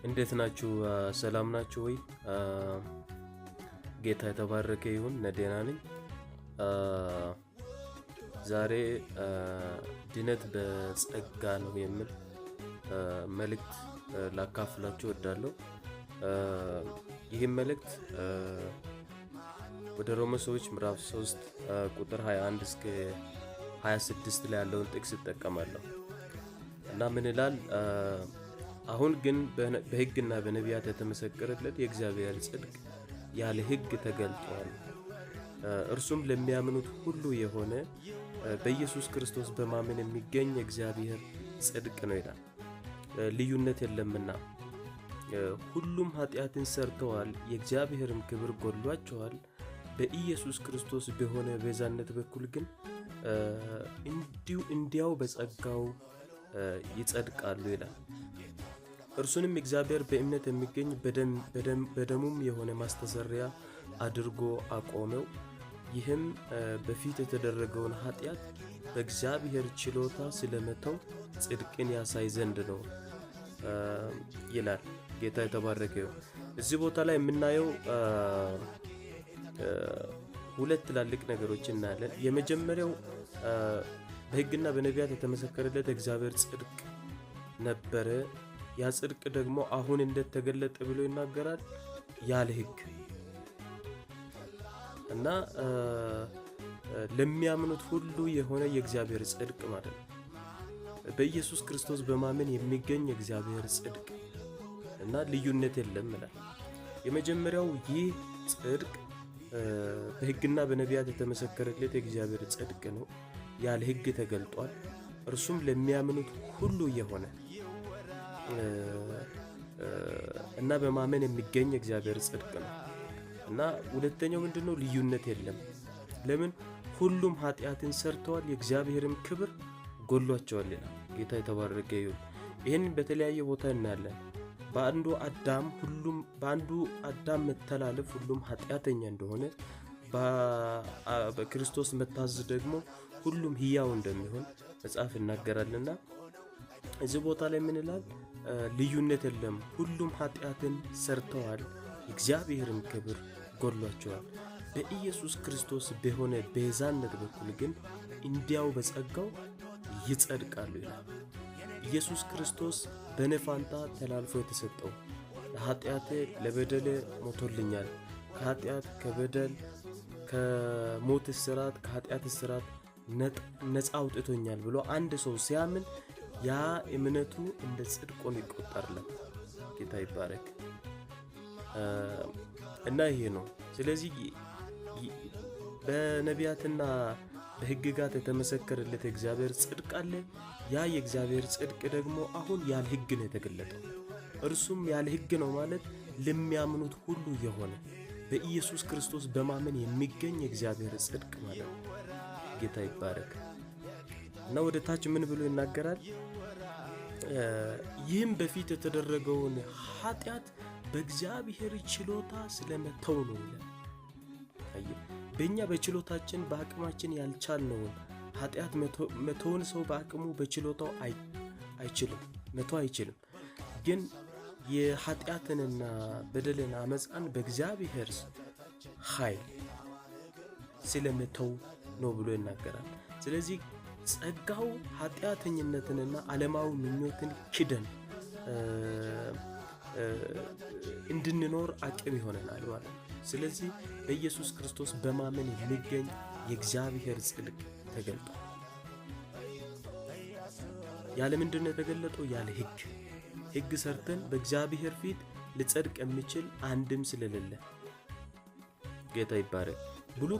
እንዴት ናችሁ? ሰላም ናችሁ ወይ? ጌታ የተባረከ ይሁን። ነዴና ነኝ። ዛሬ ድነት በጸጋ ነው የሚል መልእክት ላካፍላችሁ እወዳለሁ። ይህም መልእክት ወደ ሮሜ ሰዎች ምዕራፍ 3 ቁጥር 21 እስከ 26 ላይ ያለውን ጥቅስ እጠቀማለሁ እና ምን ይላል? አሁን ግን በሕግና በነቢያት የተመሰከረለት የእግዚአብሔር ጽድቅ ያለ ሕግ ተገልጧል። እርሱም ለሚያምኑት ሁሉ የሆነ በኢየሱስ ክርስቶስ በማመን የሚገኝ የእግዚአብሔር ጽድቅ ነው ይላል። ልዩነት የለምና ሁሉም ኃጢአትን ሰርተዋል፣ የእግዚአብሔርም ክብር ጎድሏቸዋል። በኢየሱስ ክርስቶስ በሆነ ቤዛነት በኩል ግን እንዲያው በጸጋው ይጸድቃሉ ይላል። እርሱንም እግዚአብሔር በእምነት የሚገኝ በደሙም የሆነ ማስተሰሪያ አድርጎ አቆመው። ይህም በፊት የተደረገውን ኃጢአት በእግዚአብሔር ችሎታ ስለመተው ጽድቅን ያሳይ ዘንድ ነው ይላል። ጌታ የተባረከ ይሁን። እዚህ ቦታ ላይ የምናየው ሁለት ትላልቅ ነገሮች እናያለን። የመጀመሪያው በሕግና በነቢያት የተመሰከረለት እግዚአብሔር ጽድቅ ነበረ። ያ ጽድቅ ደግሞ አሁን እንደተገለጠ ብሎ ይናገራል፣ ያለ ሕግ እና ለሚያምኑት ሁሉ የሆነ የእግዚአብሔር ጽድቅ ማለት ነው። በኢየሱስ ክርስቶስ በማመን የሚገኝ የእግዚአብሔር ጽድቅ እና ልዩነት የለም ይላል። የመጀመሪያው ይህ ጽድቅ በሕግና በነቢያት የተመሰከረለት የእግዚአብሔር ጽድቅ ነው፣ ያለ ሕግ ተገልጧል። እርሱም ለሚያምኑት ሁሉ የሆነ እና በማመን የሚገኝ የእግዚአብሔር ጽድቅ ነው። እና ሁለተኛው ምንድነው? ልዩነት የለም። ለምን? ሁሉም ኃጢአትን ሰርተዋል፣ የእግዚአብሔርም ክብር ጎድሏቸዋል ይላል። ጌታ የተባረከ ይሁን። ይህን በተለያየ ቦታ እናያለን። በአንዱ አዳም መተላለፍ ሁሉም ኃጢአተኛ እንደሆነ፣ በክርስቶስ መታዘዝ ደግሞ ሁሉም ሕያው እንደሚሆን መጽሐፍ ይናገራልና እዚህ ቦታ ላይ ምን ይላል? ልዩነት የለም። ሁሉም ኃጢአትን ሰርተዋል፣ የእግዚአብሔርም ክብር ጎድሏቸዋል። በኢየሱስ ክርስቶስ በሆነ ቤዛነት በኩል ግን እንዲያው በጸጋው ይጸድቃሉ ይላል። ኢየሱስ ክርስቶስ በእኔ ፋንታ ተላልፎ የተሰጠው ለኃጢአቴ ለበደሌ ሞቶልኛል። ከኃጢአት ከበደል ከሞት እስራት ከኃጢአት እስራት ነፃ አውጥቶኛል ብሎ አንድ ሰው ሲያምን ያ እምነቱ እንደ ጽድቅ ሆኖ ይቆጠርለት። ጌታ ይባረክ እና ይሄ ነው። ስለዚህ በነቢያትና በሕግጋት የተመሰከረለት የእግዚአብሔር ጽድቅ አለ። ያ የእግዚአብሔር ጽድቅ ደግሞ አሁን ያለ ሕግ ነው የተገለጠው። እርሱም ያለ ሕግ ነው ማለት ለሚያምኑት ሁሉ የሆነ በኢየሱስ ክርስቶስ በማመን የሚገኝ የእግዚአብሔር ጽድቅ ማለት ነው። ጌታ ይባረክ እና ወደ ታች ምን ብሎ ይናገራል? ይህም በፊት የተደረገውን ኃጢአት በእግዚአብሔር ችሎታ ስለመተው ነው ይላል። በእኛ በችሎታችን በአቅማችን ያልቻልነውን ኃጢአት መተውን ሰው በአቅሙ በችሎታው መተው አይችልም። ግን የኃጢአትንና በደልን አመፃን በእግዚአብሔር ኃይል ስለመተው ነው ብሎ ይናገራል። ስለዚህ ጸጋው ኃጢአተኝነትንና ዓለማዊ ምኞትን ክደን እንድንኖር አቅም ይሆነናል ማለት ነው። ስለዚህ በኢየሱስ ክርስቶስ በማመን የሚገኝ የእግዚአብሔር ጽድቅ ተገልጧል። ያለ ምንድን ነው የተገለጠው? ያለ ሕግ ሰርተን በእግዚአብሔር ፊት ልጸድቅ የሚችል አንድም ስለሌለ ጌታ ይባረክ። ብሉይ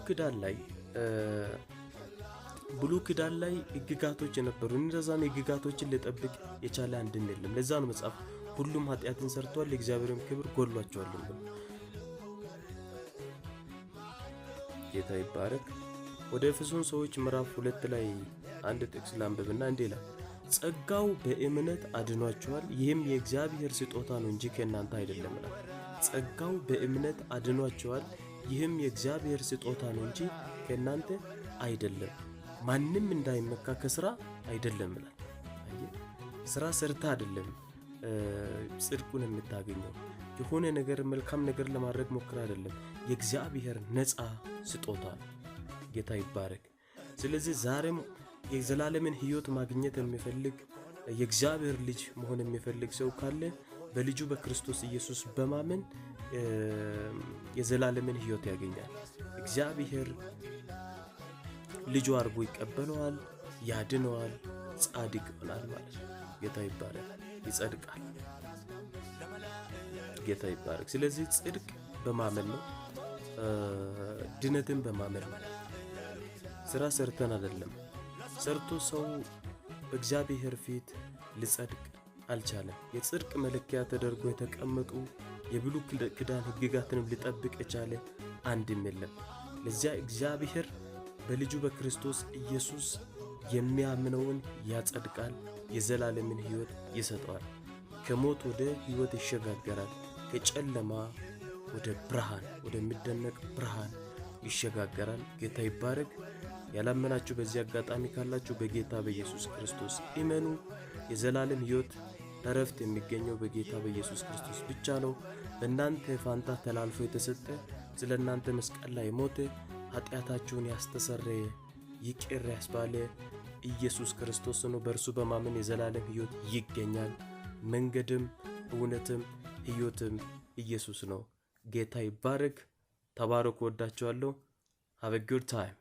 ኪዳን ላይ ሕግጋቶች የነበሩ እነዛን ሕግጋቶችን ሊጠብቅ የቻለ አንድም የለም። ለዛ ነው መጽሐፍ ሁሉም ኃጢአትን ሰርተዋል፣ የእግዚአብሔርም ክብር ጎድሏቸዋል ብሎ። ጌታ ይባረክ። ወደ ኤፌሶን ሰዎች ምዕራፍ 2 ላይ አንድ ጥቅስ ላንብብና እንዲህ ይላል፣ ጸጋው በእምነት አድኗቸዋል፣ ይህም የእግዚአብሔር ስጦታ ነው እንጂ ከእናንተ አይደለም ይላል። ጸጋው በእምነት አድኗቸዋል፣ ይህም የእግዚአብሔር ስጦታ ነው እንጂ ከእናንተ አይደለም፣ ማንም እንዳይመካ ከስራ አይደለም ይላል። ስራ ሰርታ አይደለም ጽድቁን የምታገኘው። የሆነ ነገር መልካም ነገር ለማድረግ ሞክር አይደለም፣ የእግዚአብሔር ነፃ ስጦታ ነው። ጌታ ይባረክ። ስለዚህ ዛሬም የዘላለምን ሕይወት ማግኘት የሚፈልግ የእግዚአብሔር ልጅ መሆን የሚፈልግ ሰው ካለ በልጁ በክርስቶስ ኢየሱስ በማመን የዘላለምን ሕይወት ያገኛል። እግዚአብሔር ልጁ አድርጎ ይቀበለዋል፣ ያድነዋል፣ ጻድቅ ይሆናል ማለት ነው። ጌታ ይባረክ። ይጸድቃል። ጌታ ይባረክ። ስለዚህ ጽድቅ በማመን ነው፣ ድነትን በማመን ነው። ስራ ሰርተን አይደለም። ሰርቶ ሰው በእግዚአብሔር ፊት ሊጸድቅ አልቻለም። የጽድቅ መለኪያ ተደርጎ የተቀመጡ የብሉይ ኪዳን ሕግጋትንም ሊጠብቅ የቻለ አንድም የለም። ለዚያ እግዚአብሔር በልጁ በክርስቶስ ኢየሱስ የሚያምነውን ያጸድቃል፣ የዘላለምን ሕይወት ይሰጠዋል። ከሞት ወደ ሕይወት ይሸጋገራል። ከጨለማ ወደ ብርሃን፣ ወደሚደነቅ ብርሃን ይሸጋገራል። ጌታ ይባረክ። ያላመናችሁ በዚህ አጋጣሚ ካላችሁ በጌታ በኢየሱስ ክርስቶስ እመኑ። የዘላለም ሕይወት እረፍት የሚገኘው በጌታ በኢየሱስ ክርስቶስ ብቻ ነው። በእናንተ ፋንታ ተላልፎ የተሰጠ ስለ እናንተ መስቀል ላይ ሞተ፣ ኃጢአታችሁን ያስተሰረየ ይቅር ያስባለ ኢየሱስ ክርስቶስ ነው። በእርሱ በማመን የዘላለም ሕይወት ይገኛል። መንገድም እውነትም ሕይወትም ኢየሱስ ነው። ጌታ ይባረክ። ተባረኩ። ወዳችኋለሁ። have a good time